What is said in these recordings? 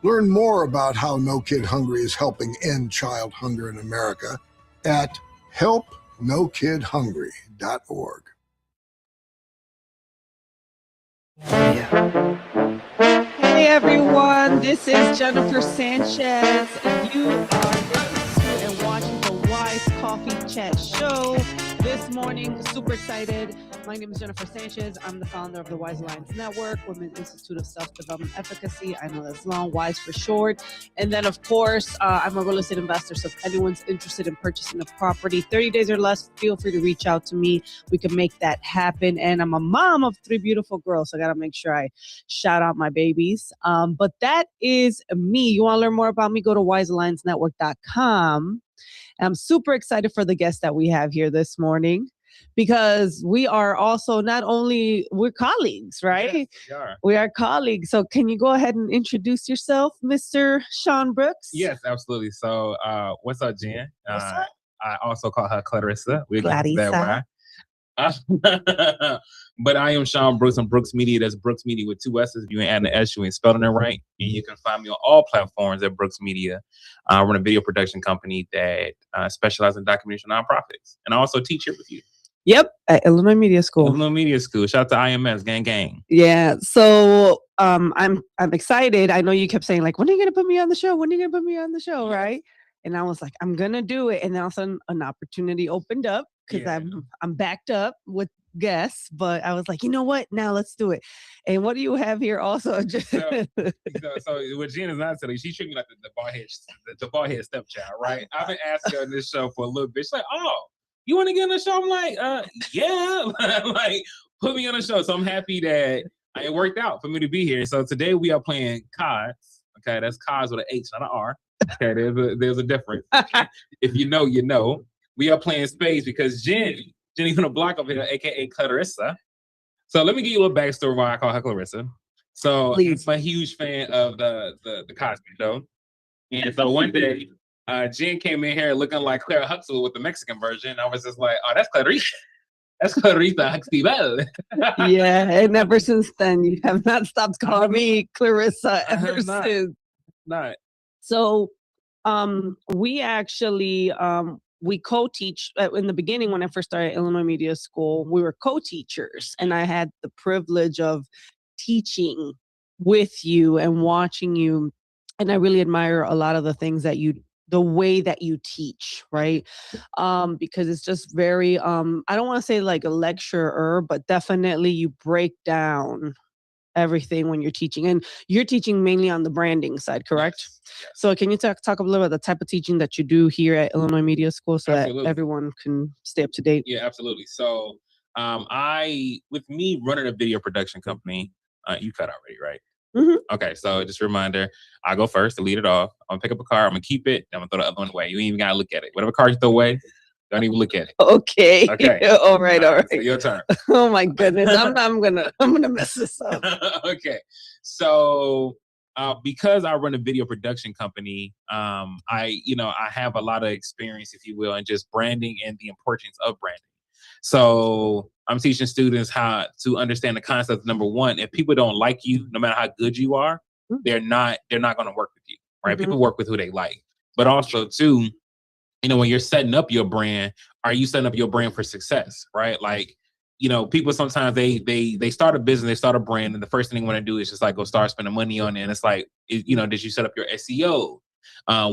Learn more about how No Kid Hungry is helping end child hunger in America at helpnokidhungry.org. Hey everyone, this is Jennifer Sanchez, and you are listening to and watching the Wise Coffee Chat Show. This morning, super excited. My name is Jennifer Sanchez. I'm the founder of the Wise Alliance Network, Women's Institute of Self-Development Efficacy. I know that's long, WISE for short. And then, of course, I'm a real estate investor. So if anyone's interested in purchasing a property, 30 days or less, feel free to reach out to me. We can make that happen. And I'm a mom of 3 beautiful girls, so I got to make sure I shout out my babies. But that is me. You want to learn more about me? Go to wisealliancenetwork.com. I'm super excited for the guest that we have here this morning, because we are also we're colleagues, right? Yes, we are colleagues. So can you go ahead and introduce yourself, Mr. Sean Brooks? Yes, absolutely. So what's up, Jen? What's up? I also call her Clarissa. We'll get to Clarissa. that why. But I am Sean Brooks. I'm Brooks Media. That's Brooks Media with 2 S's. If you ain't adding an S, you ain't spelling it right. And you can find me on all platforms at Brooks Media. I run a video production company that specializes in documentary nonprofits. And I also teach here with you. Yep, at Illinois Media School. Illinois Media School. Shout out to IMS, gang, gang. Yeah. So I'm excited. I know you kept saying, like, when are you gonna put me on the show? When are you gonna put me on the show? Right. And I was like, I'm gonna do it. And then all of a sudden an opportunity opened up, because I'm backed up with guests, but I was like, you know what? Now let's do it. And what do you have here also? So what Jen is not telling, she treated me like the bald head stepchild, right? I've been asking her on this show for a little bit. She's like, oh, you want to get on the show? I'm like, yeah. Like, put me on the show. So I'm happy that it worked out for me to be here. So today we are playing cards. Okay, that's cards with an H, not an R. Okay, there's a difference. If you know, you know. We are playing spades because Jenny's gonna block over here, aka Clarissa. So let me give you a little backstory why I call her Clarissa. So I'm a huge fan of the Cosby Show, and so one day Jen came in here looking like Clara Huxtable with the Mexican version. I was just like, oh, that's Clarissa. That's Clarissa Huxtable. Yeah, and ever since then, you have not stopped calling me Clarissa ever since. Not. So we actually we co-teach in the beginning. When I first started Illinois Media School, we were co-teachers, and I had the privilege of teaching with you and watching you, and I really admire a lot of the things that the way that you teach, right? Because it's just very I don't want to say like a lecturer, but definitely you break down everything when you're teaching, and you're teaching mainly on the branding side, correct? Yes. So can you talk a little about the type of teaching that you do here at Illinois Media School, so Absolutely. that everyone can stay up to date? Yeah, absolutely. So with me running a video production company, you cut already, right? Mm-hmm. Okay, so just a reminder, I go first to lead it off. I'm gonna pick up a card, I'm gonna keep it, I'm gonna throw the other one away. You ain't even gotta look at it. Whatever card you throw away, don't even look at it. Okay. All right. So your turn. Oh my goodness. I'm gonna mess this up. Okay. So because I run a video production company, I have a lot of experience, if you will, in just branding and the importance of branding. So I'm teaching students how to understand the concept. Number one, if people don't like you, no matter how good you are, they're not going to work with you, right? Mm-hmm. People work with who they like. But also too, when you're setting up your brand, are you setting up your brand for success, right? Like, people sometimes they start a business, they start a brand, and the first thing they want to do is just like go start spending money on it. And it's like, did you set up your SEO?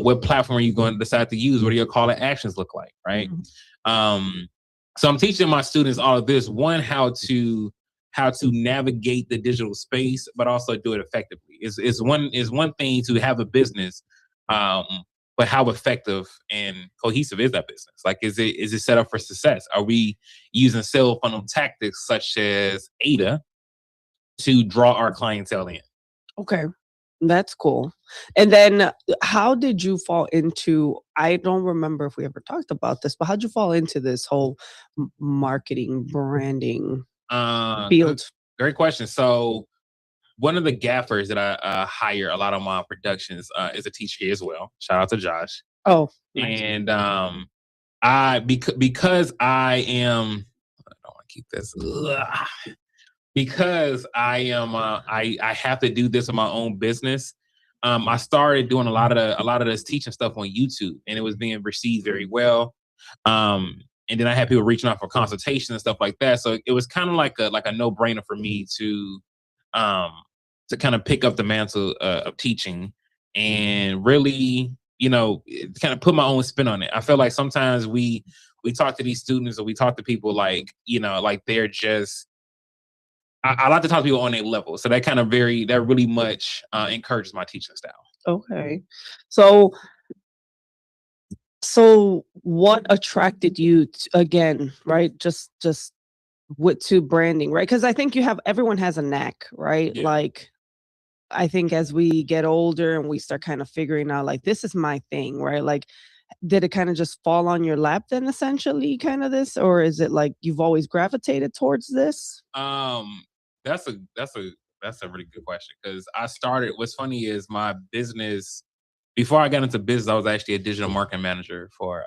What platform are you going to decide to use? What do your call to actions look like, right? Mm-hmm. So I'm teaching my students all of this. One, how to navigate the digital space, but also do it effectively. Is one thing to have a business, but how effective and cohesive is that business? Like, is it set up for success? Are we using sales funnel tactics such as ADA to draw our clientele in? Okay. That's cool. And then how did you fall into, I don't remember if we ever talked about this, but how'd you fall into this whole marketing, branding field? Great question. So one of the gaffers that I hire a lot of my productions is a teacher here as well. Shout out to Josh. Oh, nice. And because I am, I don't want to keep this. Because I am, I have to do this in my own business. I started doing a lot of this teaching stuff on YouTube, and it was being received very well. And then I had people reaching out for consultation and stuff like that. So it was kind of like a no brainer for me um, to kind of pick up the mantle of teaching and really, kind of put my own spin on it. I feel like sometimes we talk to these students or we talk to people like they're just. I like to talk to people on their level, so that really much encourages my teaching style. Okay. So what attracted you again, right? Just to branding, right? Because I think everyone has a knack, right? Yeah. Like, I think as we get older and we start kind of figuring out, like, this is my thing, right? Like, did it kind of just fall on your lap then, essentially, kind of this, or is it like you've always gravitated towards this? That's a really good question, because I started. What's funny is my business. Before I got into business, I was actually a digital marketing manager for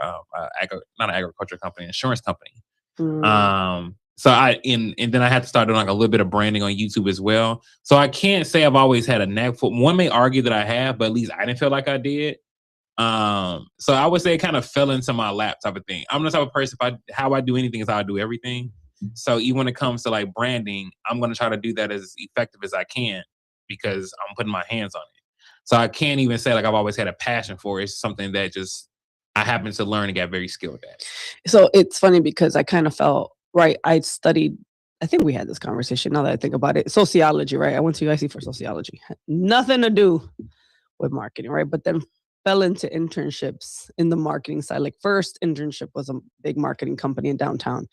not an agriculture company, insurance company. Mm. So and then I had to start doing like a little bit of branding on YouTube as well. So I can't say I've always had a knack for. One may argue that I have, but at least I didn't feel like I did. So I would say it kind of fell into my lap type of thing. I'm the type of person, how I do anything is how I do everything. So even when it comes to like branding, I'm going to try to do that as effective as I can, because I'm putting my hands on it. So I can't even say like I've always had a passion for it. It's something that just I happen to learn and get very skilled at. So it's funny because I kind of felt, right, I studied, I think we had this conversation now that I think about it, sociology, right? I went to UIC for sociology. Had nothing to do with marketing, right? But then fell into internships in the marketing side. Like, first internship was a big marketing company in downtown.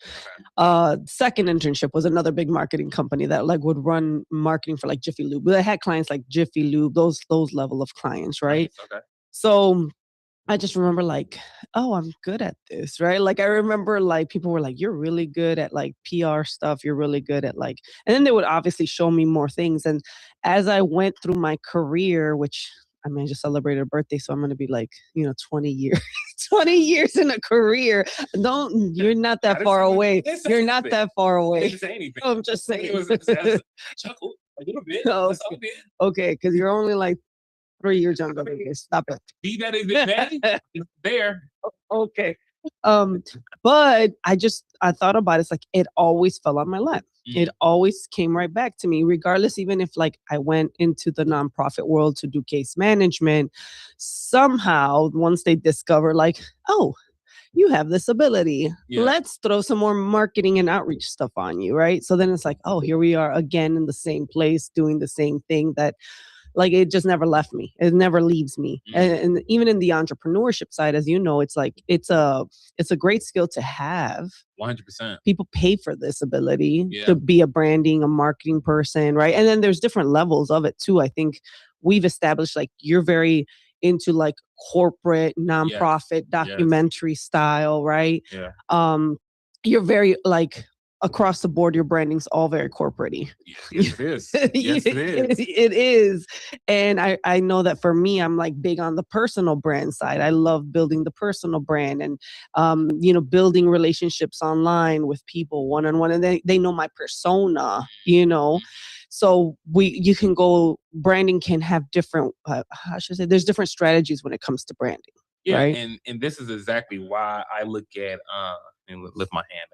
Second internship was another big marketing company that like would run marketing for like Jiffy Lube. They had clients like Jiffy Lube, those level of clients, right? Nice, okay. So I just remember like, oh, I'm good at this, right? Like, I remember like people were like, you're really good at like PR stuff. You're really good at like, and then they would obviously show me more things. And as I went through my career, which I mean, I just celebrated a birthday, so I'm going to be like, 20 years, 20 years in a career. You're not that far away. You're not that far I away. didn't say anything. I'm just saying. It was I chuckled a little bit. Oh, That's all it did. okay, because you're only like 3 years younger than me. Stop it. Be that as it may, it's there. Okay. But I thought about it. It's like it always fell on my lap. It always came right back to me, regardless, even if like I went into the nonprofit world to do case management. Somehow, once they discover like, oh, you have this ability, let's throw some more marketing and outreach stuff on you, right? So then it's like, oh, here we are again in the same place doing the same thing that, like, it just never left me. It never leaves me. And even in the entrepreneurship side, as you know, it's like it's a great skill to have. 100%. People pay for this ability to be a branding, a marketing person, right? And then there's different levels of it too. I think we've established like you're very into like corporate, nonprofit, documentary style, right? Yeah. You're very like across the board, your branding's all very corporate-y. Yes, it is. Yes, it is. It is. And I know that for me, I'm like big on the personal brand side. I love building the personal brand and, building relationships online with people one-on-one. And they know my persona, So you can go, branding can have different, how should I say, there's different strategies when it comes to branding. Yeah. Right? And this is exactly why I look at, and lift my hand.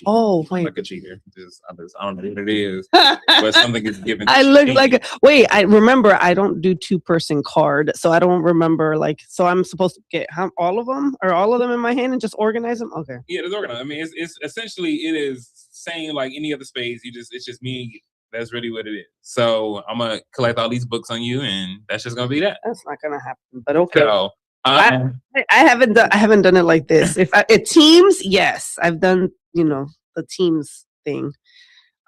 Oh, wait. Like a cheater. I don't know what it is, but something is given. I look like I remember I don't do 2-person card, so I don't remember so I'm supposed to get all of them in my hand and just organize them. Okay. Yeah, it's organized. I mean, it's essentially it is saying like any other space. It's just me and you. That's really what it is. So I'm gonna collect all these books on you, and that's just gonna be that. That's not gonna happen, but okay. So, I haven't done it like this. If it teams, yes, I've done the teams thing.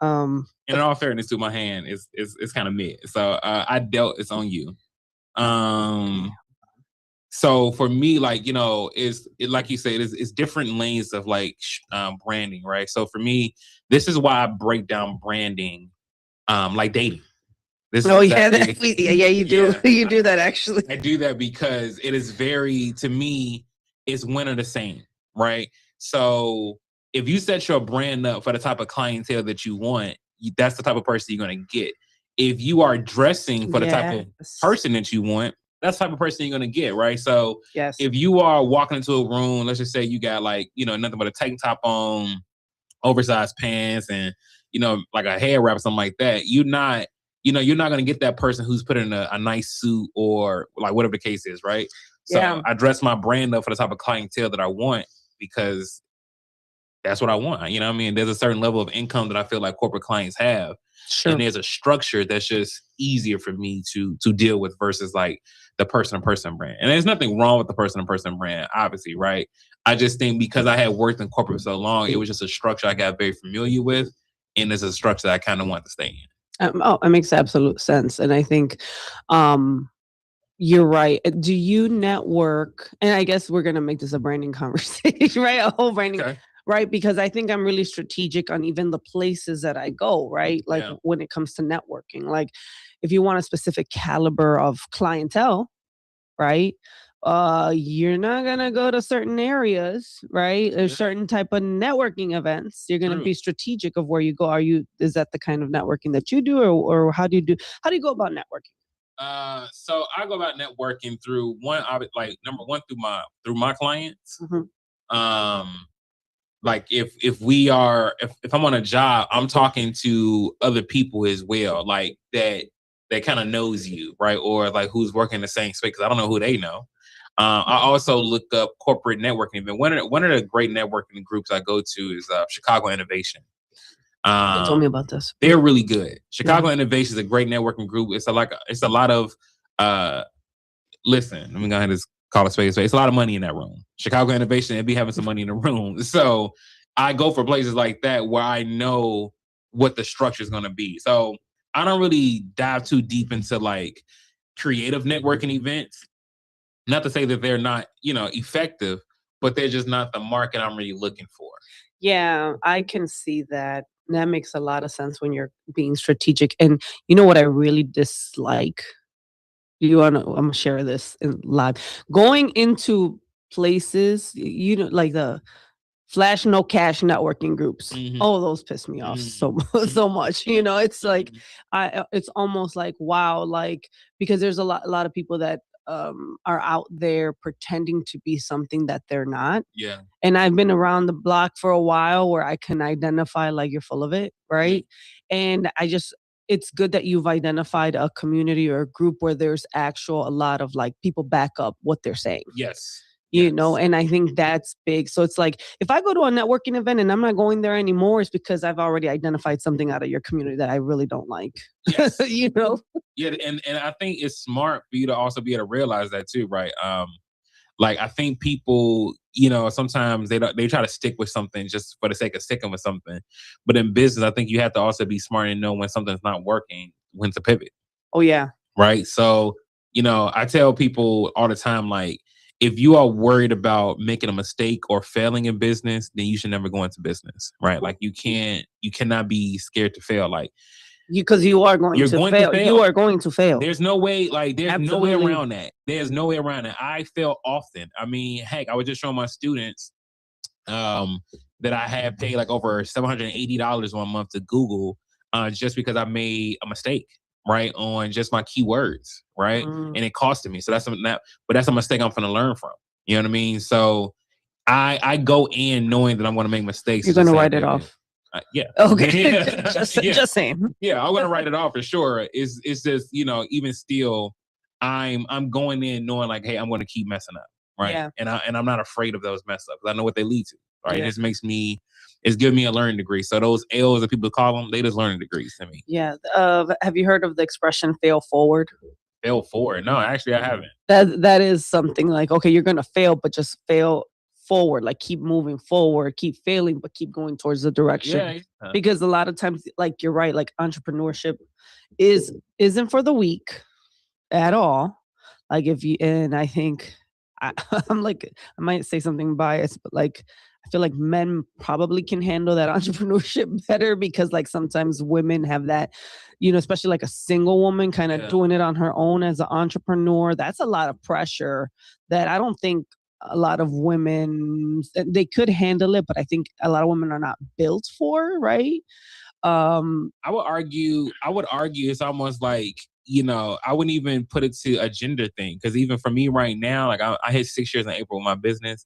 In all fairness, to my hand is kind of mid. So I dealt. It's on you. So for me, like like you said, it's different lanes of like branding, right? So for me, this is why I break down branding, like dating. You do. You do that actually. I do that because it is to me, it's one and the same, right? So if you set your brand up for the type of clientele that you want, that's the type of person you're going to get. if you are dressing for the type of Yes. person that you want, that's the type of person you're going to get, right? So Yes. if you are walking into a room, let's just say you got like, nothing but a tank top on, oversized pants, and, like a hair wrap or something like that, you're not going to get that person who's put in a nice suit or like whatever the case is, right? So Yeah. I dress my brand up for the type of clientele that I want because that's what I want. You know what I mean? There's a certain level of income that I feel like corporate clients have. Sure. And there's a structure that's just easier for me to deal with versus like the person-to-person brand. And there's nothing wrong with the person-to-person brand, obviously, right? I just think because I had worked in corporate for so long, it was just a structure I got very familiar with. And it's a structure that I kind of want to stay in. It makes absolute sense. And I think you're right. Do you network? And I guess we're going to make this a branding conversation, right? A whole branding. Okay. Right, because I think I'm really strategic on even the places that I go, right? Like when it comes to networking, like if you want a specific caliber of clientele, right? You're not gonna go to certain areas, right? There's certain type of networking events. You're gonna be strategic of where you go. Is that the kind of networking that you do, or how do you go about networking? So I go about networking through number one through my clients. Mm-hmm. Like if I'm on a job, I'm talking to other people as well, like that kind of knows you, right? Or like who's working the same space, because I don't know who they know. I also look up corporate networking. But one of the great networking groups I go to is Chicago Innovation. You told me about this. They're really good. Chicago Innovation is a great networking group. It's a lot of listen, let me go ahead and call it space. It's a lot of money in that room. Chicago Innovation, they be having some money in the room. So I go for places like that where I know what the structure is going to be. So I don't really dive too deep into like creative networking events. Not to say that they're not, effective, but they're just not the market I'm really looking for. Yeah, I can see that. That makes a lot of sense when you're being strategic. And you know what I really dislike? I'm gonna share this in live. Going into places, like the flash no cash networking groups. Mhm. Oh, those piss me off so much. It's like it's almost like wow, like because there's a lot of people that are out there pretending to be something that they're not. Yeah. And I've been around the block for a while where I can identify like you're full of it, right? And it's good that you've identified a community or a group where there's a lot of like people back up what they're saying. Yes. And I think that's big. So it's like if I go to a networking event and I'm not going there anymore, it's because I've already identified something out of your community that I really don't like. Yes. Yeah, and I think it's smart for you to also be able to realize that too, right? Like I think people, sometimes they try to stick with something just for the sake of sticking with something. But in business, I think you have to also be smart and know when something's not working, when to pivot. Oh yeah. Right. So, I tell people all the time, like, if you are worried about making a mistake or failing in business, then you should never go into business. Right. Like you cannot be scared to fail. Like because you are going to fail. You are going to fail. There's no way, no way Absolutely. around that. There's no way around it. I fail often. I mean, heck, I was just showing my students that I had paid like over $780 1 month to Google just because I made a mistake, right, on just my keywords, right, and it costed me. So that's a mistake I'm gonna learn from. You know what I mean? So I go in knowing that I'm gonna make mistakes. You're gonna write it off. Yeah. Okay. Yeah. Just saying. Yeah, I'm gonna write it off for sure. It's just even still, I'm going in knowing like, hey, I'm gonna keep messing up, right? Yeah. And I'm not afraid of those mess ups. I know what they lead to, right? Yeah. It just it's giving me a learning degree. So those L's that people call them, they just learning degrees to me. Yeah. Have you heard of the expression "fail forward"? Fail forward? No, actually, I haven't. That is something like, okay, you're gonna fail, but just fail forward, like keep moving forward, keep failing, but keep going towards the direction. Yeah. Because a lot of times, like you're right, like entrepreneurship isn't for the weak at all. Like and I think I'm like, I might say something biased, but like I feel like men probably can handle that entrepreneurship better because like sometimes women have that, especially like a single woman kind of doing it on her own as an entrepreneur. That's a lot of pressure that I don't think a lot of women, they could handle it, but I think a lot of women are not built for, right? I would argue it's almost like, you know, I wouldn't even put it to a gender thing, because even for me right now, like I hit 6 years in April with my business,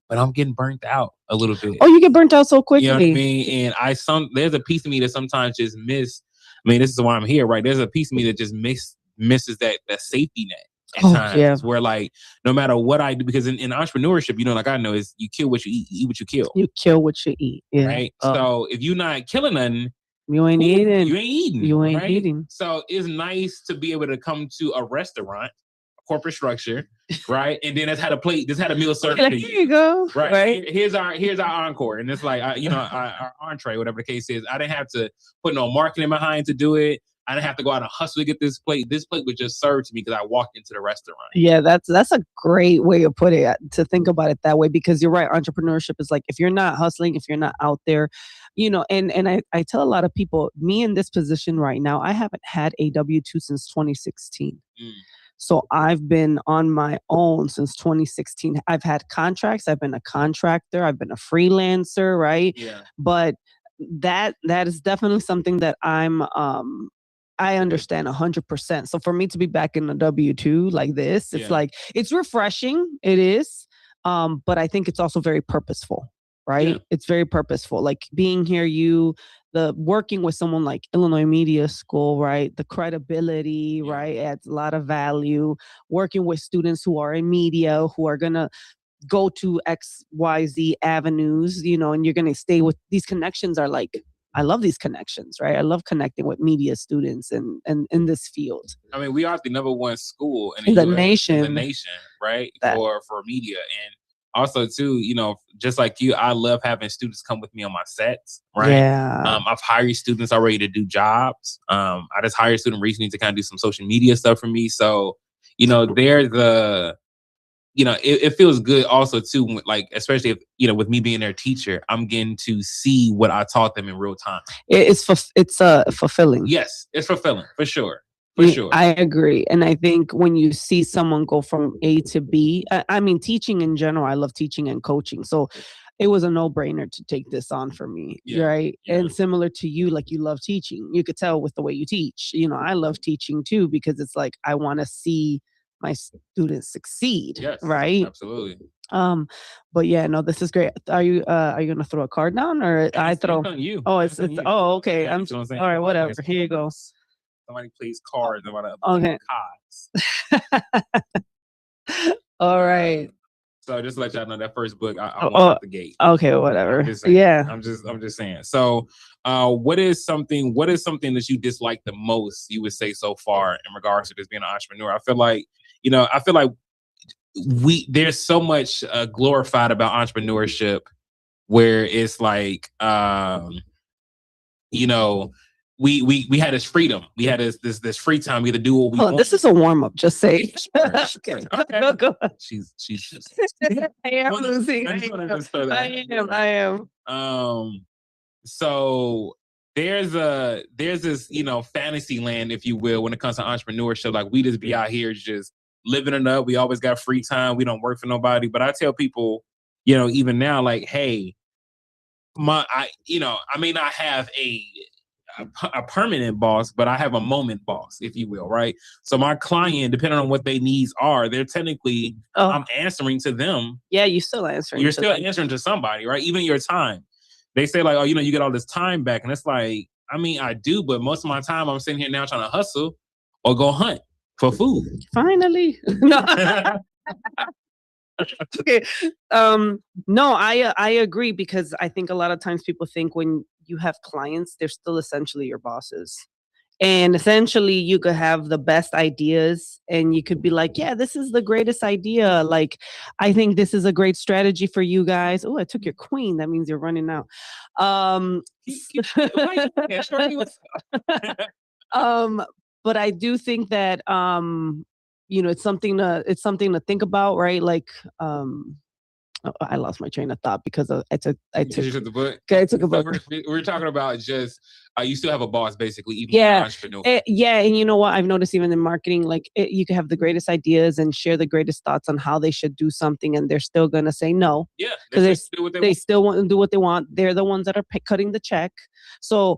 but I'm getting burnt out a little bit. Oh, you get burnt out so quickly. You know what I mean? And there's a piece of me that sometimes just miss. I mean, this is why I'm here, right? There's a piece of me that just misses that safety net at times, where like no matter what I do, because in entrepreneurship, you know, like I know, is you kill what you eat what you kill. You kill what you eat. Yeah. Right. So if you're not killing nothing, you ain't eating. You ain't eating. So it's nice to be able to come to a restaurant, a corporate structure, right? And then just had a meal served to you. Here you go. Right. Here's our encore, and it's like our entree, whatever the case is. I didn't have to put no marketing behind to do it. I didn't have to go out and hustle to get this plate. This plate was just served to me because I walked into the restaurant. Yeah, that's a great way of putting it, to think about it that way, because you're right. Entrepreneurship is like, if you're not hustling, if you're not out there, you know, and I tell a lot of people, me in this position right now, I haven't had a W-2 since 2016. So I've been on my own since 2016. I've had contracts. I've been a contractor. I've been a freelancer, right? Yeah. But that is definitely something that I understand 100%. So for me to be back in a W-2 like this, it's like, it's refreshing. It is. But I think it's also very purposeful, right? Yeah. It's very purposeful. Like being here, working with someone like Illinois Media School, right? The credibility, right? Adds a lot of value. Working with students who are in media, who are going to go to XYZ avenues, you know, and you're going to stay with these connections are like, I love these connections, right? I love connecting with media students and in this field. I mean, we are the #1 school in the nation, right? For media. And also too, you know, just like you, I love having students come with me on my sets, right? Yeah. I've hired students already to do jobs. I just hired a student recently to kind of do some social media stuff for me. So, you know, it feels good also too, like, especially if, you know, with me being their teacher, I'm getting to see what I taught them in real time. It's fulfilling. Yes, it's fulfilling for sure. I agree. And I think when you see someone go from A to B, I mean, teaching in general, I love teaching and coaching. So it was a no-brainer to take this on for me, right? Yeah. And similar to you, like, you love teaching. You could tell with the way you teach. You know, I love teaching too, because it's like, I want to see my students succeed. Yes, right? Absolutely. But yeah, no, this is great. Are you gonna throw a card down, or I throw? It's on you. Oh, it's oh, okay. Yeah, all right, whatever. Here you go. Somebody plays cards. Okay. Cards. All right. So just to let y'all know, that first book, I walked out the gate. Okay, whatever. I'm just saying. So, what is something that you dislike the most, you would say, so far in regards to just being an entrepreneur? I feel like there's so much glorified about entrepreneurship, where it's like, we had this freedom. We had this free time. We had to do what we want. This is a warm up. Just say. Okay. Go. She's. I am losing. I am. So there's this, fantasy land, if you will, when it comes to entrepreneurship. Like, we just be out here just living it up. We always got free time. We don't work for nobody. But I tell people, even now, like, hey, I may not have a permanent boss, but I have a moment boss, if you will, right? So my client, depending on what their needs are, they're technically, I'm answering to them. Yeah, you're still answering. You're still answering to somebody, right? Even your time. They say like, oh, you get all this time back. And it's like, I mean, I do, but most of my time I'm sitting here now trying to hustle or go hunt for food. Finally. Okay. No, I agree, because I think a lot of times people think when you have clients, they're still essentially your bosses. And essentially you could have the best ideas and you could be like, yeah, this is the greatest idea. Like, I think this is a great strategy for you guys. Oh, I took your queen. That means you're running out. But I do think that, it's something to think about, right? Like, I lost my train of thought because I took the book. Okay, I took a book. We're talking about just you still have a boss, basically, even an entrepreneur. And you know what? I've noticed even in marketing, like, you can have the greatest ideas and share the greatest thoughts on how they should do something, and they're still gonna say no. Yeah, because they still want to do what they want. They're the ones that are cutting the check. So,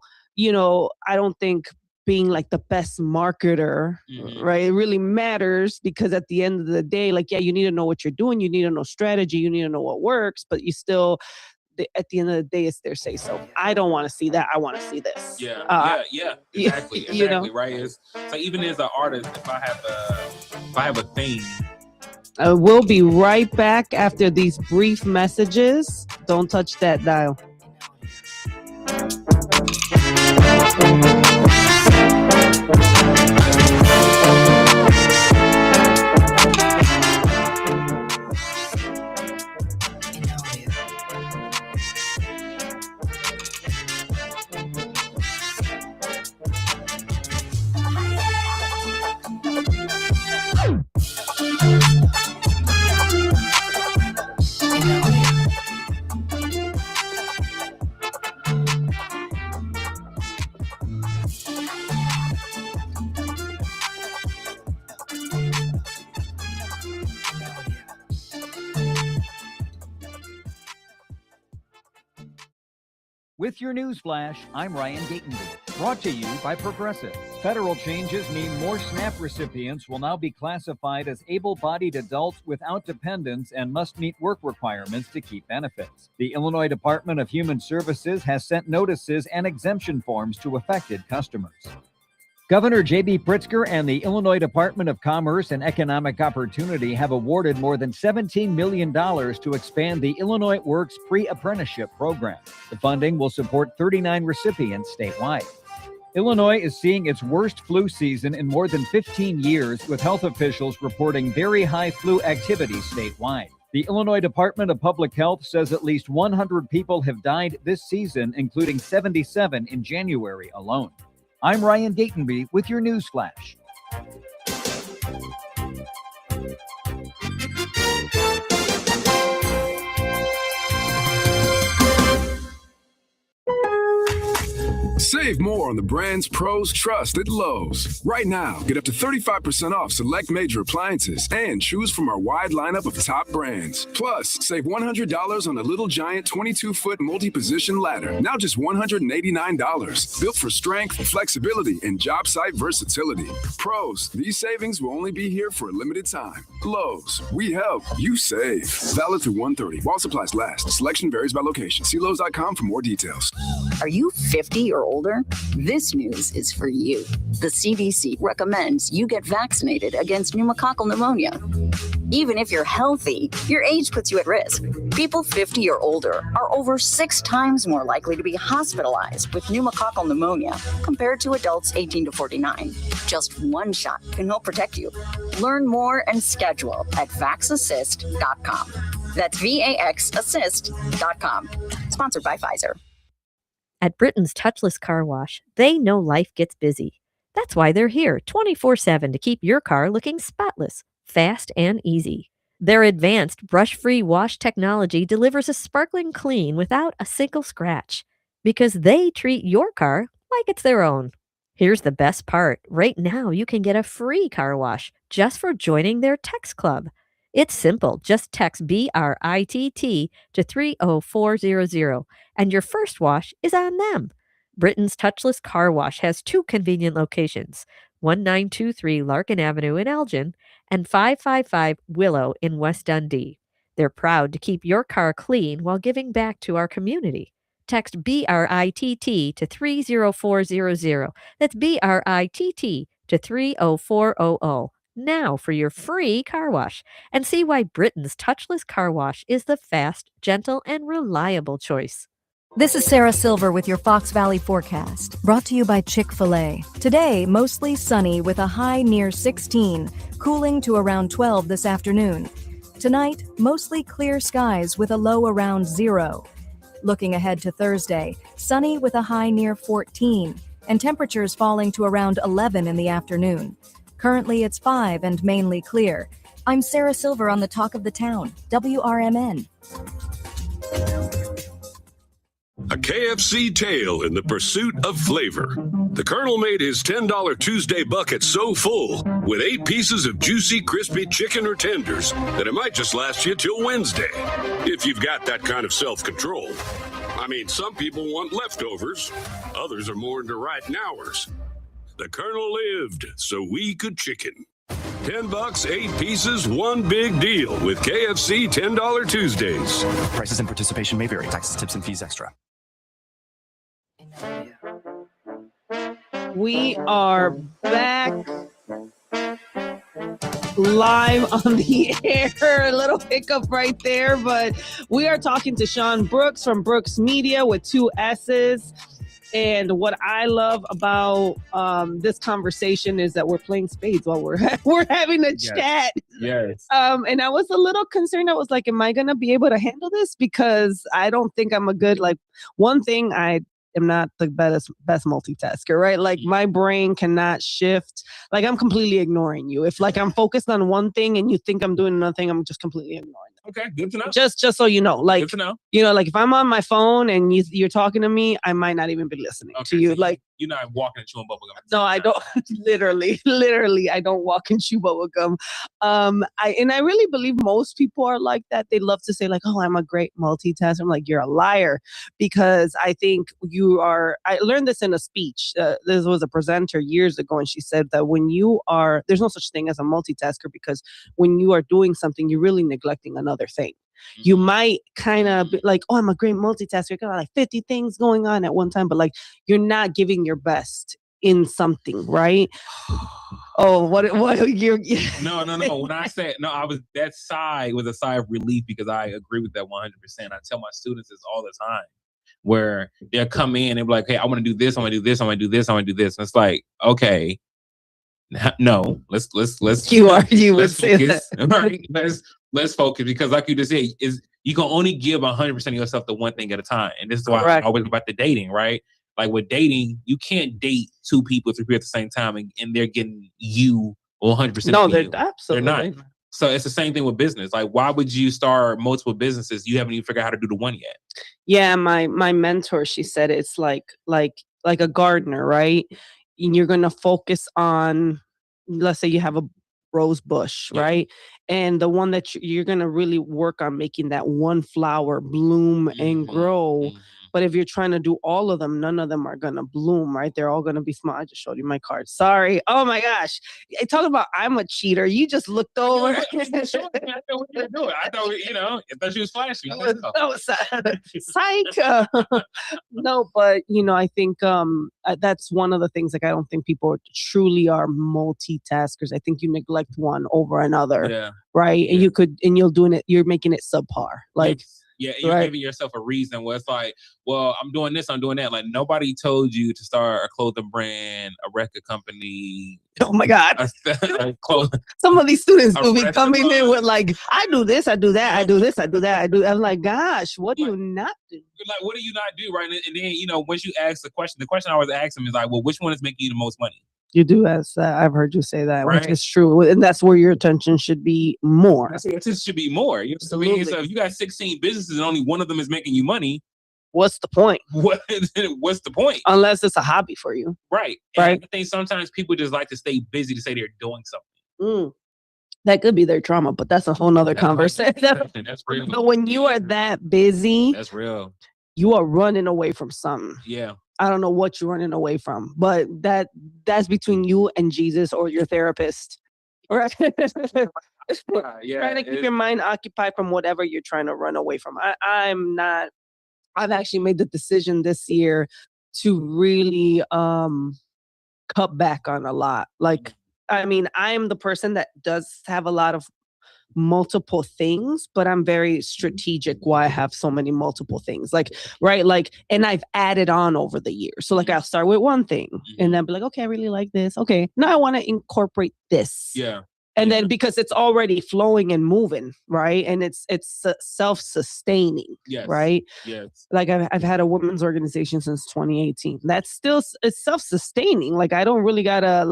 I don't think being like the best marketer, right? It really matters, because at the end of the day, like, yeah, you need to know what you're doing. You need to know strategy. You need to know what works, but you still, at the end of the day, it's their say so. I don't want to see that. I want to see this. Yeah, exactly, right? So even as an artist, if I have a theme. We'll be right back after these brief messages. Don't touch that dial. With your news flash, I'm Ryan Gatenby, brought to you by Progressive. Federal changes mean more SNAP recipients will now be classified as able-bodied adults without dependents and must meet work requirements to keep benefits. The Illinois Department of Human Services has sent notices and exemption forms to affected customers. Governor J.B. Pritzker and the Illinois Department of Commerce and Economic Opportunity have awarded more than $17 million to expand the Illinois Works pre-apprenticeship program. The funding will support 39 recipients statewide. Illinois is seeing its worst flu season in more than 15 years, with health officials reporting very high flu activity statewide. The Illinois Department of Public Health says at least 100 people have died this season, including 77 in January alone. I'm Ryan Gatenby with your news flash. Save more on the brands pros trust at Lowe's. Right now, get up to 35% off select major appliances and choose from our wide lineup of top brands. Plus, save $100 on the Little Giant 22-foot multi-position ladder, now just $189. Built for strength, flexibility, and job site versatility. Pros, these savings will only be here for a limited time. Lowe's, we help, you save. Valid through 1/30 while supplies last. Selection varies by location. See Lowe's.com for more details. Are you 50 or older? This news is for you. The CDC recommends you get vaccinated against pneumococcal pneumonia. Even if you're healthy, your age puts you at risk. People 50 or older are over 6 times more likely to be hospitalized with pneumococcal pneumonia compared to adults 18 to 49. Just one shot can help protect you. Learn more and schedule at vaxassist.com. That's VAXassist.com. Sponsored by Pfizer. At Britain's Touchless Car Wash, they know life gets busy. That's why they're here 24/7 to keep your car looking spotless, fast, and easy. Their advanced brush-free wash technology delivers a sparkling clean without a single scratch, because they treat your car like it's their own. Here's the best part. Right now, you can get a free car wash just for joining their text club. It's simple. Just text BRITT to 30400, and your first wash is on them. Britain's Touchless Car Wash has 2 convenient locations, 1923 Larkin Avenue in Elgin and 555 Willow in West Dundee. They're proud to keep your car clean while giving back to our community. Text BRITT to 30400. That's BRITT to 30400. Now for your free car wash, and see why Britain's Touchless Car Wash is the fast, gentle, and reliable choice. This is Sarah Silver with your Fox Valley forecast, brought to you by Chick-fil-A. Today, mostly sunny with a high near 16, cooling to around 12 this afternoon. Tonight, mostly clear skies with a low around 0. Looking ahead to Thursday, sunny with a high near 14, and temperatures falling to around 11 in the afternoon. Currently, it's 5 and mainly clear. I'm Sarah Silver on the Talk of the Town, WRMN. A KFC tale in the pursuit of flavor. The Colonel made his $10 Tuesday bucket so full with 8 pieces of juicy, crispy chicken or tenders that it might just last you till Wednesday, if you've got that kind of self-control. I mean, some people want leftovers. Others are more into right nowers. The Colonel lived so we could chicken. $10, 8 pieces, one big deal with KFC $10 Tuesdays. Prices and participation may vary. Taxes, tips, and fees extra. We are back live on the air. A little hiccup right there, but we are talking to Sean Brooks from Brooks Media with 2 S's. And what I love about this conversation is that we're playing spades while we're having a chat. Yes. And I was a little concerned. I was like, am I going to be able to handle this? Because I don't think I'm a good, one thing I am not the best multitasker, right? Like my brain cannot shift. Like I'm completely ignoring you. If I'm focused on one thing and you think I'm doing another thing, I'm just completely ignoring it. Okay, good to know. Just so you know, good to know. If I'm on my phone and you're talking to me, I might not even be listening to you. So you're not walking and chewing bubble gum. No, I don't. literally, I don't walk and chew bubble gum. I really believe most people are like that. They love to say "Oh, I'm a great multitasker." I'm like, you're a liar, because I think you are. I learned this in a speech. There was a presenter years ago, and she said that there's no such thing as a multitasker, because when you are doing something, you're really neglecting another thing. You might kind of be like, oh, I'm a great multitasker. I got 50 things going on at one time, but you're not giving your best in something, right? Oh, what you're No. When I said no, that sigh was a sigh of relief, because I agree with that 100%. I tell my students this all the time, where they'll come in and be like, hey, I want to do this, I want to do this, I want to do this, I want to do this. And it's like, okay, no, let's you would say focus. that. Right? Let's focus, because like you just said, you can only give 100% of yourself to one thing at a time. And this is why I always about the dating, right? Like with dating, you can't date 2 people, 3 people at the same time and they're getting you 100%. No, they're absolutely they're not. So it's the same thing with business. Like, why would you start multiple businesses? You haven't even figured out how to do the one yet. Yeah, my mentor, she said it's like a gardener, right? And you're gonna focus on, let's say you have a rose bush, right? And the one that you're gonna really work on making that one flower bloom and grow. But if you're trying to do all of them, none of them are going to bloom, right? They're all going to be small. I just showed you my card. Sorry. Oh, my gosh. Talk about I'm a cheater. You just looked over. I know what you're doing. I thought she was flashing. Psych. No, but, I think that's one of the things. I don't think people truly are multitaskers. I think you neglect one over another, right? Yeah. And you're making it subpar. Yeah, and you're giving yourself a reason where it's like, well, I'm doing this, I'm doing that. Like, nobody told you to start a clothing brand, a record company. Oh my God. Some of these students do be coming in with I do this, I do that, I do this, I do that, I do. I'm like, gosh, what do you not do? Like, what do you not do, right? And then, once you ask the question I always ask them is like, well, which one is making you the most money? You do ask that. I've heard you say that, which is true. And that's where your attention should be more. It should be more. So if you got 16 businesses and only one of them is making you money, what's the point? What's the point? Unless it's a hobby for you. Right. And I think sometimes people just like to stay busy to say they're doing something. That could be their trauma, but that's a whole nother conversation. That's real. But when you are that busy, that's real. You are running away from something. Yeah. I don't know what you're running away from, but that's between you and Jesus or your therapist. Right? Trying to keep your mind occupied from whatever you're trying to run away from. I've actually made the decision this year to really cut back on a lot. I'm the person that does have a lot of multiple things, but I'm very strategic why I have so many multiple things. And I've added on over the years. So I'll start with one thing and then be like, okay, I really like this. Okay, now I want to incorporate this. Yeah. And then because it's already flowing and moving, right? And it's self-sustaining, right? Yes. I've had a women's organization since 2018. That's still, it's self-sustaining. I don't really gotta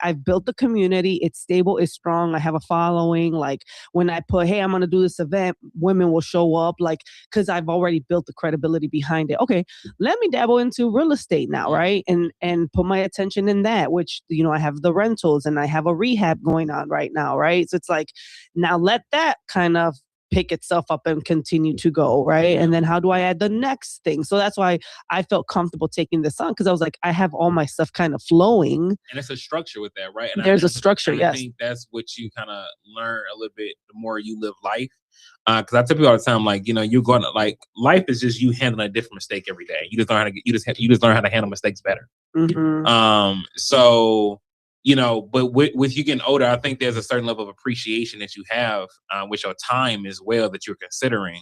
I've built the community. It's stable, it's strong. I have a following. When I put, hey, I'm gonna do this event, women will show up. Because I've already built the credibility behind it. Okay, let me dabble into real estate now, right? And put my attention in that. Which I have the rentals and I have a rehab going on right now, right? So it's now let that kind of pick itself up and continue to go, right? And then how do I add the next thing? So that's why I felt comfortable taking this on, because I was like, I have all my stuff kind of flowing. And it's a structure with that, right? And there's a structure, and yes. I think that's what you kind of learn a little bit the more you live life. Because I tell people all the time, like, you're going to, like, life is just you handling a different mistake every day. You just learn how to you just learn how to handle mistakes better. Mm-hmm. So, but with you getting older, I think there's a certain level of appreciation that you have with your time as well that you're considering.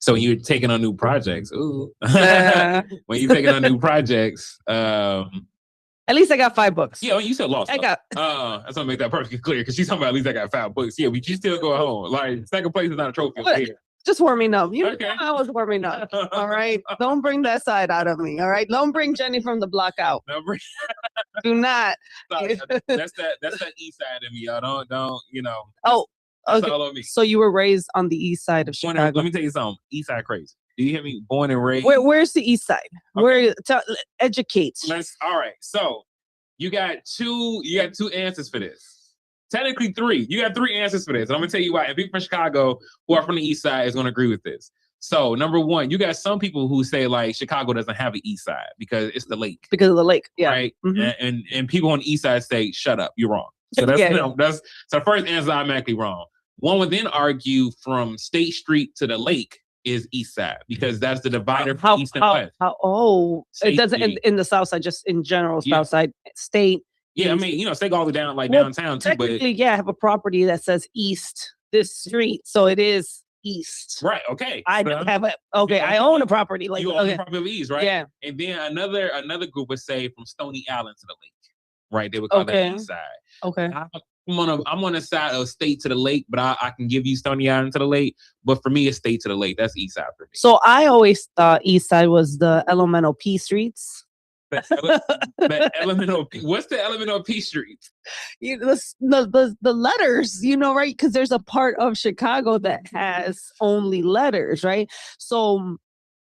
So when you're taking on new projects, when you're taking on new projects, at least I got 5 books. Yeah, you said lost. I got. I just want to make that perfectly clear, because she's talking about at least I got 5 books. Yeah, but you still go home. Like, second place is not a trophy. Just warming up. Okay. I was warming up. All right. Don't bring that side out of me. All right. Don't bring Jenny from the block out. Do not. That's that east side of me, y'all. Don't. Oh. That's Okay. all on me. So you were raised on the east side of Chicago. Let me tell you something. East side crazy. Do you hear me? Born and raised. Where's the east side? Okay. Educate. All right. So you got two answers for this. Technically 3. You got 3 answers for this. And I'm gonna tell you why. And people from Chicago who are from the east side is gonna agree with this. So number 1, you got some people who say like Chicago doesn't have an east side because it's the lake. Because of the lake, yeah. Right. Mm-hmm. And people on the east side say, shut up, you're wrong. So that's so the first answer is automatically wrong. One would then argue from State Street to the lake is east side, because that's the divider from east and west. It doesn't in the south side, just in general, south side, state. Yeah, east. I mean, stay all the way down like downtown too. But yeah, I have a property that says east this street, so it is east. Right. Okay. I have a I own a property like you own a property of east, right? Yeah. And then another group would say from Stony Island to the lake, right? They would call that east side. Okay. I'm on the side of state to the lake, but I can give you Stony Island to the lake. But for me, it's state to the lake. That's east side for me. So I always thought east side was the elemental P streets. The elemental P. What's the elemental P streets? The letters, right? Because there's a part of Chicago that has only letters, right? So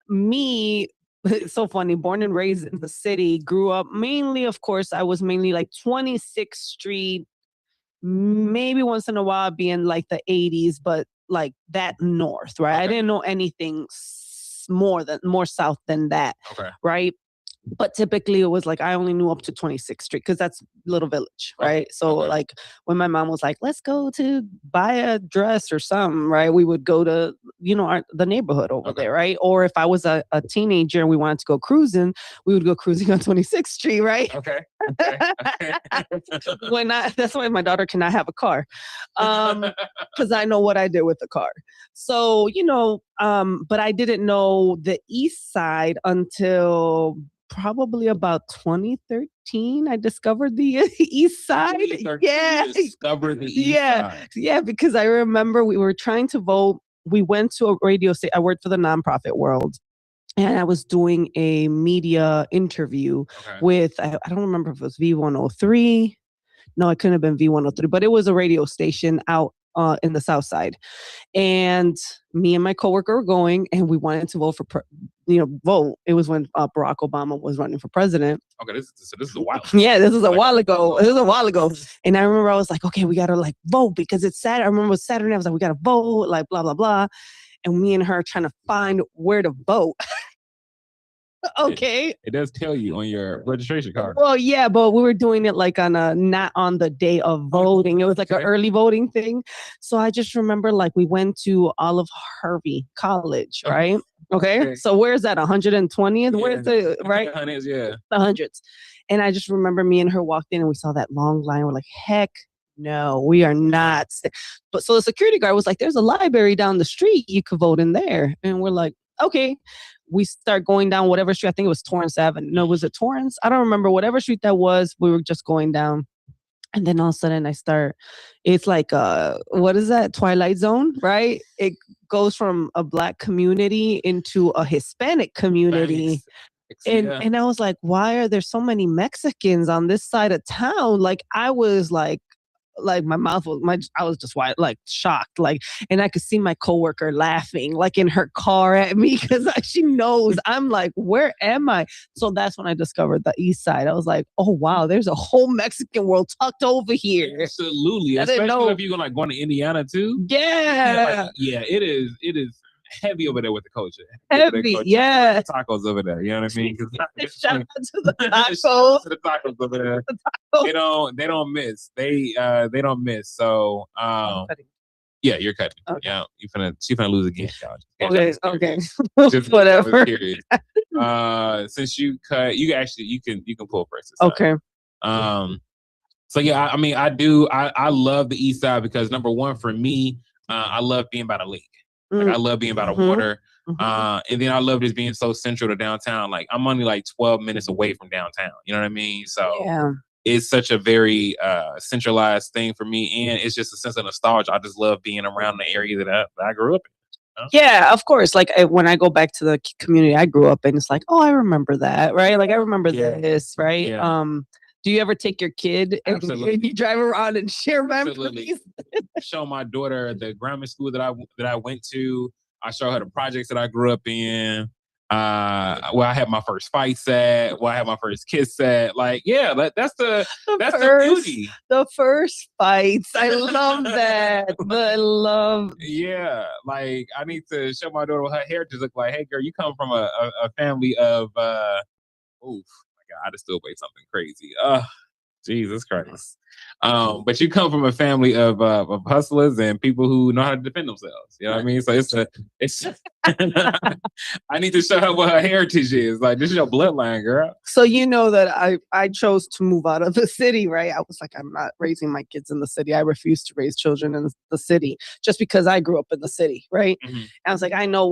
me. It's so funny. Born and raised in the city, grew up mainly, of course, I was mainly like 26th Street. Maybe once in a while being like the 80s, but like that north, right? Okay. I didn't know anything more south than that, right? But typically it was like I only knew up to 26th Street because that's Little Village, right? So like when my mom was like, let's go to buy a dress or something, right? We would go to, the neighborhood over there, right? Or if I was a teenager and we wanted to go cruising, we would go cruising on 26th Street, right? Okay. That's why my daughter cannot have a car. Because I know what I did with the car. So, but I didn't know the east side until probably about 2013. I discovered the east side. Yeah. Discovered the east side. Yeah, because I remember we were trying to vote. We went to a radio station. I worked for the nonprofit world. And I was doing a media interview with, I don't remember if it was V103. No, it couldn't have been V103, but it was a radio station out in the South Side. And me and my coworker were going, and we wanted to vote for, vote. It was when Barack Obama was running for president. Okay, this is a while. Yeah, this is a while ago. This is a while ago. And I remember I was like, okay, we got to vote because it's Saturday. I remember it was Saturday. I was like, we got to vote, blah, blah, blah. And me and her trying to find where to vote. Okay. It does tell you on your registration card. Well, yeah, but we were doing it not on the day of voting. It was like an early voting thing. So I just remember we went to Olive Harvey College, right? Okay. So where's that? 120th? Where's the right? The hundreds. And I just remember me and her walked in and we saw that long line. We're like, heck no, we are not. But so the security guard was like, there's a library down the street. You could vote in there. And we're like, okay. We start going down whatever street. I think it was Torrance Avenue. No, was it Torrance? I don't remember. Whatever street that was, we were just going down. And then all of a sudden it's like, what is that? Twilight Zone, right? It goes from a Black community into a Hispanic community. And I was like, why are there so many Mexicans on this side of town? I was like my mouth was I was just wide, like shocked, like, and I could see my coworker laughing like in her car at me because she knows I'm like, where am I? So that's when I discovered the East Side. I was like, oh wow, there's a whole Mexican world tucked over here. Absolutely, I didn't especially know. if you're gonna like going to Indiana too. Yeah, Yeah, it is heavy over there with the culture. heavy. Yeah. Tacos over there. You know what I mean? Shout out to the Shout out tacos. to the tacos over there. The tacos. They don't miss. They don't miss. So yeah, you're cutting. Okay. Yeah, she's finna lose again, y'all. Okay. Just Whatever. Since you cut, you can pull first. Okay. So yeah, I mean, I love the East Side because number one for me, I love being by the lake. Like I love being by the water. And then I love just being so central to downtown. Like I'm only like 12 minutes away from downtown. You know what I mean? So it's such a very centralized thing for me, and it's just a sense of nostalgia. I just love being around the area that I grew up in. Yeah, of course. Like when I go back to the community I grew up in, it's like, oh, I remember that, right? Like I remember this, right? Yeah. Do you ever take your kid and you drive around and share memories? Show my daughter the grammar school that I went to. I show her the projects that I grew up in. Where I had my first fight set, where I had my first kiss set. Like, yeah, that's the beauty. The first fights. I love that. Yeah, like I need to show my daughter what her heritage look like. Hey, girl, you come from a family of oof. I just still weigh something crazy. Jesus Christ. But you come from a family of hustlers and people who know how to defend themselves. You know what I mean? So it's I need to show her what her heritage is. Like, this is your bloodline, girl. So you know that I chose to move out of the city, right? I was like, I'm not raising my kids in the city. I refuse to raise children in the city just because I grew up in the city, right? And I was like, I know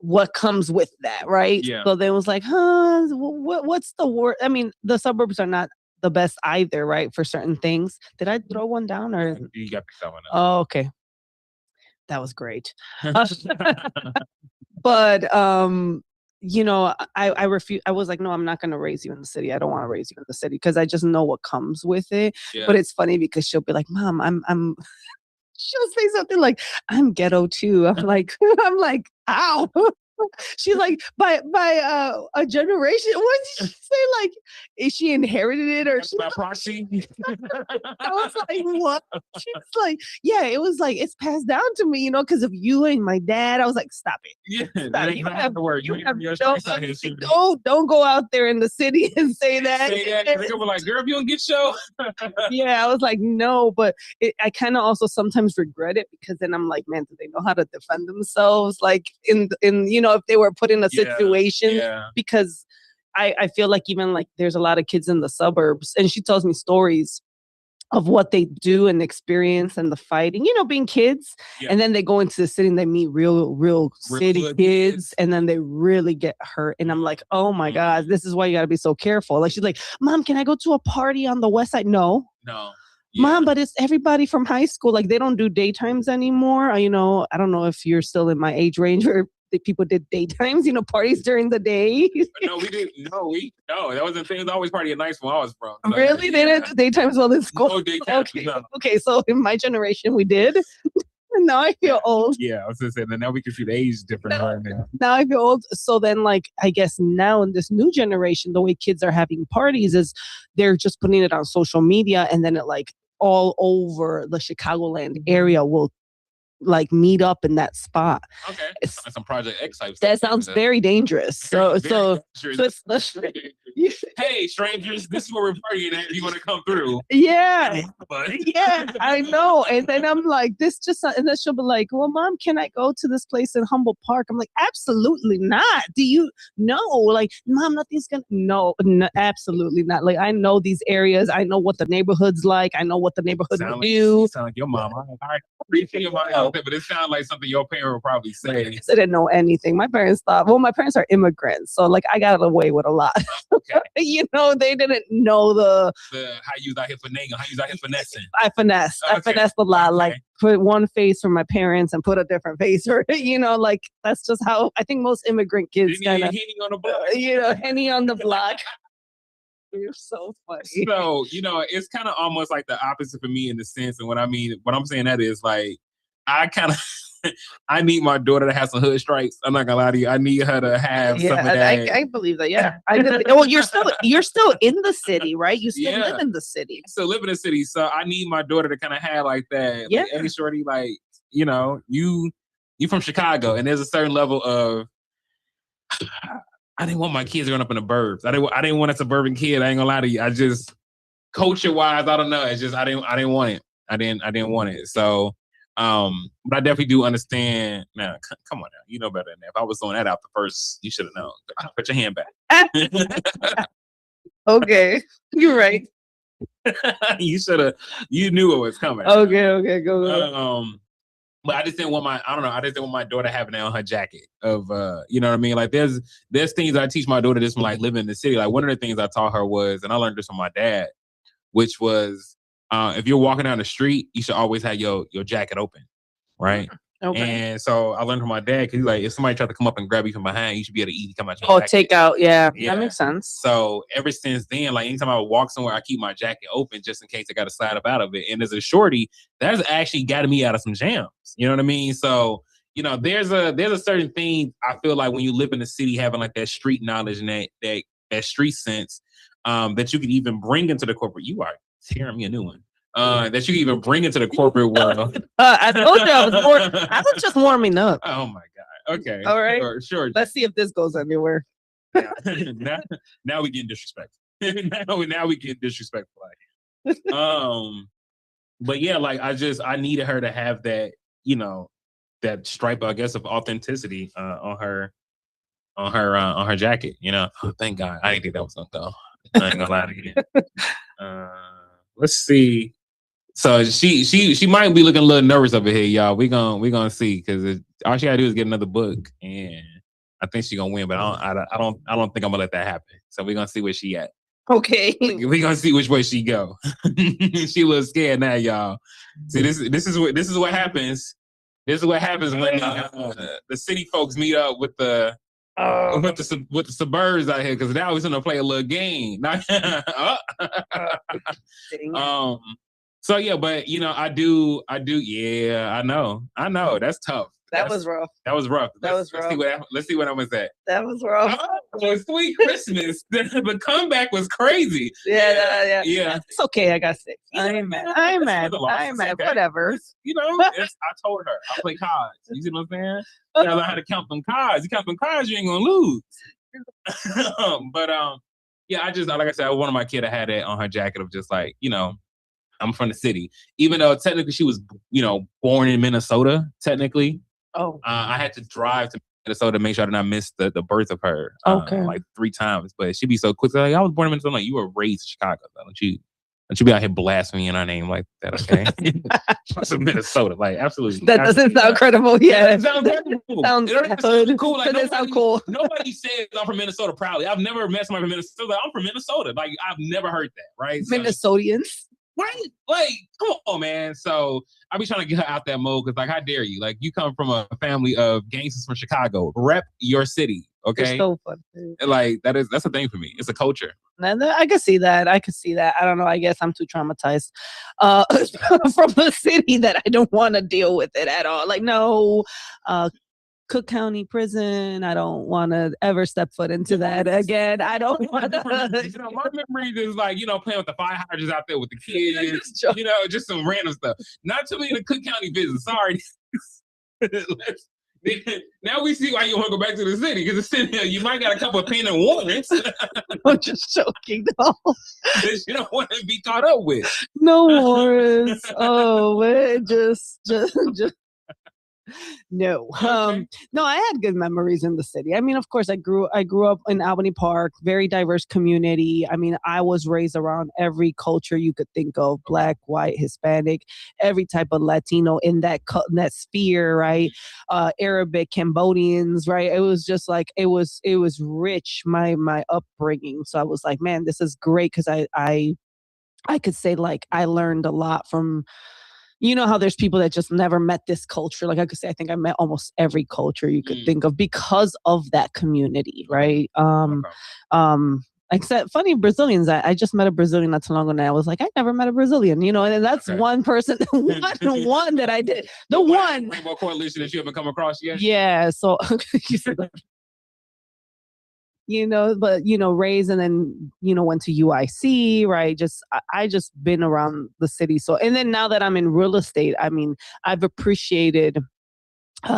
what comes with that, right? Yeah. So they was like, what's the word? I mean, the suburbs are not the best either, right? For certain things. Did I throw one down or? You got someone else. Oh, okay. That was great. But you know, I refuse. I was like, no, I'm not going to raise you in the city. I don't want to raise you in the city because I just know what comes with it. Yeah. But it's funny because she'll be like, Mom, I'm. She'll say something like, I'm ghetto too. I'm like, ow. She's like, by a generation. What did she say? Like, is she inherited it or by proxy? I was like, what? She's like, yeah, it was like it's passed down to me, you know, because of you and my dad. I was like, stop it. Yeah, Stop it. Don't go out there in the city and say that. They're gonna be like, girl, if you don't get show. Yeah, I was like, no, but I kind of also sometimes regret it because then I'm like, man, do they know how to defend themselves? Like in you know, if they were put in a situation, because I feel like even like there's a lot of kids in the suburbs, and she tells me stories of what they do and experience and the fighting, you know, being kids. And then they go into the city and they meet real city kids, and then they really get hurt. And I'm like, oh my God, this is why you got to be so careful. Like, she's like, Mom, can I go to a party on the West Side? No. Yeah. Mom, but it's everybody from high school. Like, they don't do daytimes anymore. You know, I don't know if you're still in my age range where the people did daytimes, you know, parties during the day. No, we didn't. No, that wasn't thing. It was always party at night where I was from. So, really? They didn't do daytimes while in school? No daytimes, no. Okay, so in my generation, we did. And now I feel old. Yeah, I was going to say, and now we can see the age difference right now. Now I feel old. So then, like, I guess now in this new generation, the way kids are having parties is they're just putting it on social media, and then it like all over the Chicagoland area will like meet up in that spot. Okay, some Project X type that stuff. sounds very dangerous. So hey, strangers, this is where we're partying at. If you want to come through? Yeah, I know. And then I'm like, this just, and then she'll be like, well, Mom, can I go to this place in Humboldt Park? I'm like, absolutely not. Do you know? Like, Mom, nothing's gonna. No, absolutely not. Like, I know these areas. I know what the neighborhood's like. I know what the neighborhood will do. Sound like your mom. I appreciate your mom. But it sounds like something your parent would probably say. I didn't know anything. My parents thought, well, my parents are immigrants. So, like, I got away with a lot. Okay. You know, they didn't know the how you out here finagling, how you out here finessing. I finessed a lot. Like, put one face for my parents and put a different face for, you know, like, that's just how I think most immigrant kids kind of, Henny on the block. you know, Henny on the block. You're so funny. So, it's kind of almost like the opposite for me in the sense. And what I'm saying that is like, I kind of, I need my daughter to have some hood stripes. I'm not gonna lie to you. I need her to have some of that. I believe that. Yeah. Well, you're still in the city, right? You still live in the city. Still live in the city. So I need my daughter to kind of have like that. Yeah. Like, hey, shorty, like, you from Chicago, and there's a certain level of, I didn't want my kids growing up in the burbs. I didn't want a suburban kid. I ain't gonna lie to you. I just, culture wise, I don't know. It's just I didn't want it. I didn't want it. So, but I definitely do understand. Now, come on now, you know better than that. If I was throwing that out the first, you should have known. Put your hand back. Okay, you're right. You should have. You knew it was coming. Okay, go. But I just didn't want I just didn't want my daughter having that on her jacket of, you know what I mean? Like there's things I teach my daughter just from like living in the city. Like one of the things I taught her was, and I learned this from my dad, which was, if you're walking down the street, you should always have your jacket open, right? Okay. And so I learned from my dad, because he's like, if somebody tried to come up and grab you from behind, you should be able to easily come out your jacket. Take out, yeah, that makes sense. So ever since then, like anytime I would walk somewhere, I keep my jacket open just in case I got to slide up out of it. And as a shorty, that's actually gotten me out of some jams. You know what I mean? So, there's a certain thing I feel like when you live in the city, having like that street knowledge and that street sense, that you could even bring into the corporate. You are tearing me a new one. That you can even bring into the corporate world. I told you I was just warming up. Oh my God. Okay. All right. Sure. Let's see if this goes anywhere. Yeah. now we getting disrespectful. now we get disrespectful. But yeah, like I needed her to have that, that stripe, I guess, of authenticity on her jacket. Oh, thank God. I didn't think that was something though. I ain't gonna lie to you. Let's see. So she might be looking a little nervous over here, y'all. We gonna see, because all she gotta do is get another book, and I think she's gonna win. But I don't think I'm gonna let that happen. So we're gonna see where she at. Okay. We're gonna see which way she go. She a little scared now, y'all. See, this is what happens. This is what happens when the city folks meet up with the suburbs out here, because now we're gonna play a little game. So yeah, but I do. Yeah, I know. That's tough. That was rough. Let's see what I was at. That was rough. Oh, Sweet Christmas. The comeback was crazy. Yeah. It's okay. I got 6. Yeah, I ain't mad. Okay. Whatever. I told her. I play cards. You see what I'm saying? You gotta learn how to count them cards. You count them cards, you ain't gonna lose. But yeah, I just, like I said, I wanted my kid to have that on her jacket of just like, I'm from the city. Even though technically she was, born in Minnesota, technically. Oh. I had to drive to Minnesota to make sure I did not miss the birth of her. Okay. Like 3 times. But she'd be so quick. Like, I was born in Minnesota. Like, you were raised in Chicago. Don't you be out here blaspheming our name like that, okay? From Minnesota. Like, absolutely. That doesn't sound credible. Yeah. It sounds credible. Sounds cool. Like, that sounds cool. Nobody says I'm from Minnesota proudly. I've never met somebody from Minnesota. Like, I'm from Minnesota. Like, I've never heard that, right? Minnesotians. Right? Like, come on, man. So I be trying to get her out that mode, because, like, how dare you? Like, you come from a family of gangsters from Chicago. Rep your city, okay? It's so fun. Like, that's a thing for me. It's a culture. I can see that. I don't know. I guess I'm too traumatized from the city that I don't want to deal with it at all. Like, no, Cook County Prison. I don't want to ever step foot into that again. I don't want to. My memories is like, playing with the fire hydrants out there with the kids. Just some random stuff. Not too many in the Cook County business. Sorry. Now we see why you want to go back to the city, because the city, you might got a couple of payment warrants. I'm just joking, though. That you don't want to be caught up with. No warrants. Oh, man, just. No. No, I had good memories in the city. I mean, of course, I grew up in Albany Park, very diverse community. I mean, I was raised around every culture you could think of, Black, white, Hispanic, every type of Latino in that sphere, right? Arabic, Cambodians, right? It was just like, it was rich, my upbringing. So I was like, man, this is great, because I could say, like, I learned a lot from, how there's people that just never met this culture. Like I could say, I think I met almost every culture you could think of because of that community, right? Except funny Brazilians. I just met a Brazilian not too long ago, and I was like, I never met a Brazilian, and that's one person, one that I did. The one rainbow coalition that you haven't come across yet. Yeah. So, but raised and then went to UIC, right? I just been around the city. So, and then now that I'm in real estate, I mean, I've appreciated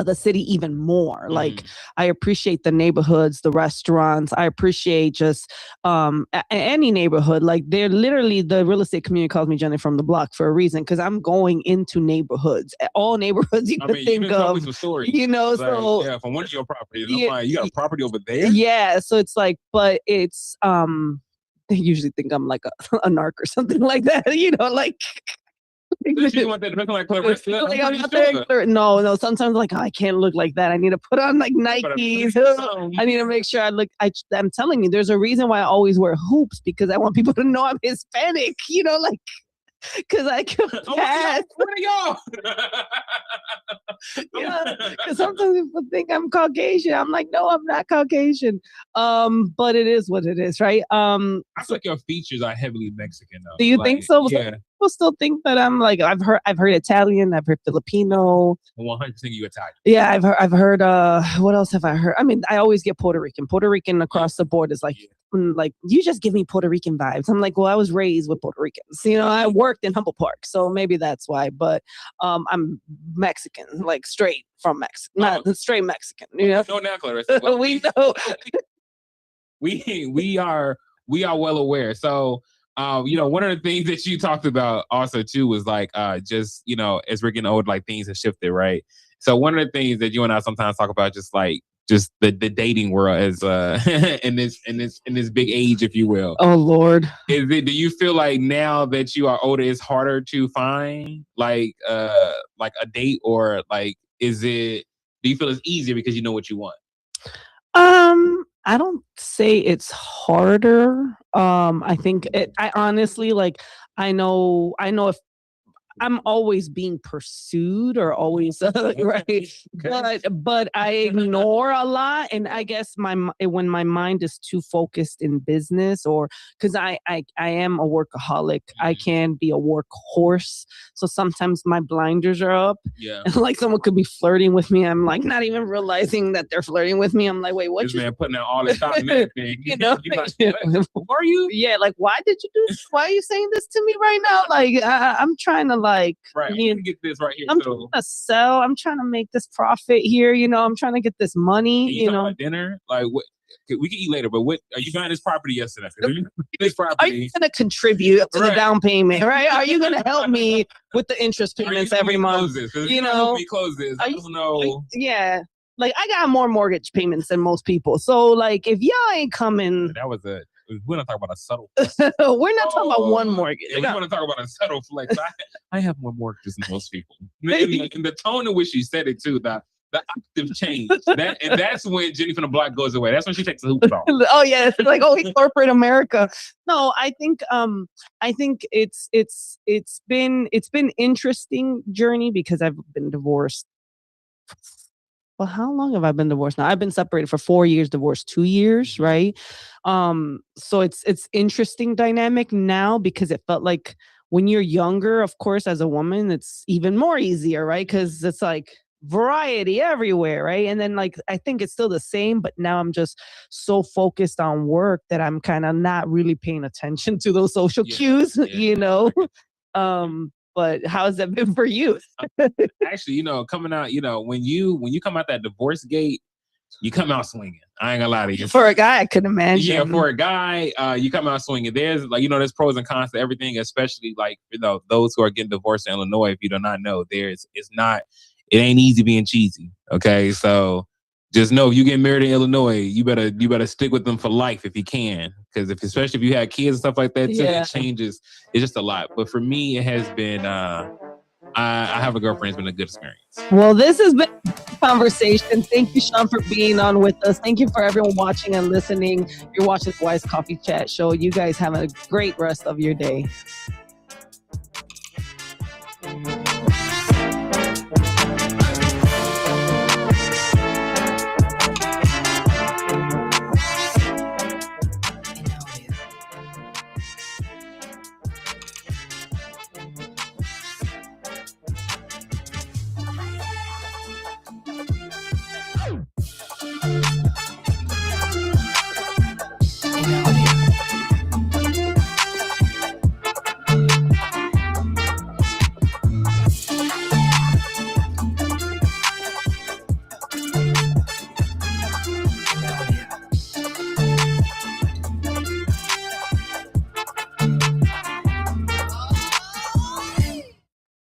the city even more. Like I appreciate the neighborhoods, the restaurants. I appreciate just any neighborhood. Like they're literally, the real estate community calls me Jenny from the block for a reason, because I'm going into neighborhoods, all neighborhoods you could think of. Some stories. So yeah, from one of your properties. I'm like, you got a property over there? Yeah. So it's like, but it's they usually think I'm like a narc or something like that. Like. You want that to look like Clarissa? No. Sometimes like, I can't look like that. I need to put on like Nikes. I need to make sure I look. I'm telling you, there's a reason why I always wear hoops, because I want people to know I'm Hispanic. Like. Because I can pass. Where are y'all? Because sometimes people think I'm Caucasian. I'm like, no, I'm not Caucasian. But it is what it is, right? I feel like your features are heavily Mexican, though. Do you think so? Yeah. People still think that I'm like, I've heard Italian, I've heard Filipino. 100% you Italian. Yeah, I've heard. What else have I heard? I mean, I always get Puerto Rican across the board is like. Like, you just give me Puerto Rican vibes. I'm like, well, I was raised with Puerto Ricans. I worked in Humboldt Park, so maybe that's why. But I'm Mexican, like straight from Mexico, not straight Mexican. No, now, Clarissa. We know. we are well aware. So, one of the things that you talked about also too was like, just as we're getting old, like things have shifted, right? So one of the things that you and I sometimes talk about, just the dating world as in this big age, if you will. Oh Lord. Do you feel like now that you are older, it's harder to find like a date, or like do you feel it's easier because you know what you want? I don't say it's harder. I think I honestly, like, I know if I'm always being pursued or always right, but I ignore a lot, and I guess when my mind is too focused in business, or because I am a workaholic, I can be a workhorse, so sometimes my blinders are up. Yeah, and like someone could be flirting with me, I'm like not even realizing that they're flirting with me. I'm like, wait, what? This man putting out all this time and everything. Like, who are you? Yeah, like why did you do this? Why are you saying this to me right now? Like I'm trying to like. Right. Get this right here. I'm trying to sell. I'm trying to make this profit here. I'm trying to get this money. You know, dinner. Like what? We can eat later, but what are you buying this property yesterday? This property. Are you going to contribute to the down payment? Right? Are you going to help me with the interest payments every month? We close this. I don't know. Yeah. Like I got more mortgage payments than most people. So like if y'all ain't coming, that was it. We're not talking about a subtle flex. We're not talking about one mortgage. Yeah, we want to talk about a subtle flex. I have more mortgages than most people. And the tone in which you said it too, the octave change. And that's when Jenny from the block goes away. That's when she takes the hoops off. Oh yeah, it's like corporate America. No, I think it's been interesting journey because I've been divorced. Well, how long have I been divorced now? I've been separated for 4 years, divorced 2 years, right? So it's interesting dynamic now because it felt like when you're younger, of course, as a woman, it's even more easier, right? Because it's like variety everywhere, right? And then like I think it's still the same, but now I'm just so focused on work that I'm kind of not really paying attention to those social cues, But how's that been for you? Actually, coming out, when you come out that divorce gate, you come out swinging. I ain't gonna lie to you. For a guy, I could imagine. Yeah, for a guy, you come out swinging. There's there's pros and cons to everything, especially like those who are getting divorced in Illinois. If you do not know, it ain't easy being cheesy. Okay, so just know if you get married in Illinois, you better stick with them for life if you can, because especially if you have kids and stuff like that too, it changes. It's just a lot. But for me, it has been. I have a girlfriend. It's been a good experience. Well, this has been a conversation. Thank you, Sean, for being on with us. Thank you for everyone watching and listening. You're watching the Wise Coffee Chat Show. You guys have a great rest of your day.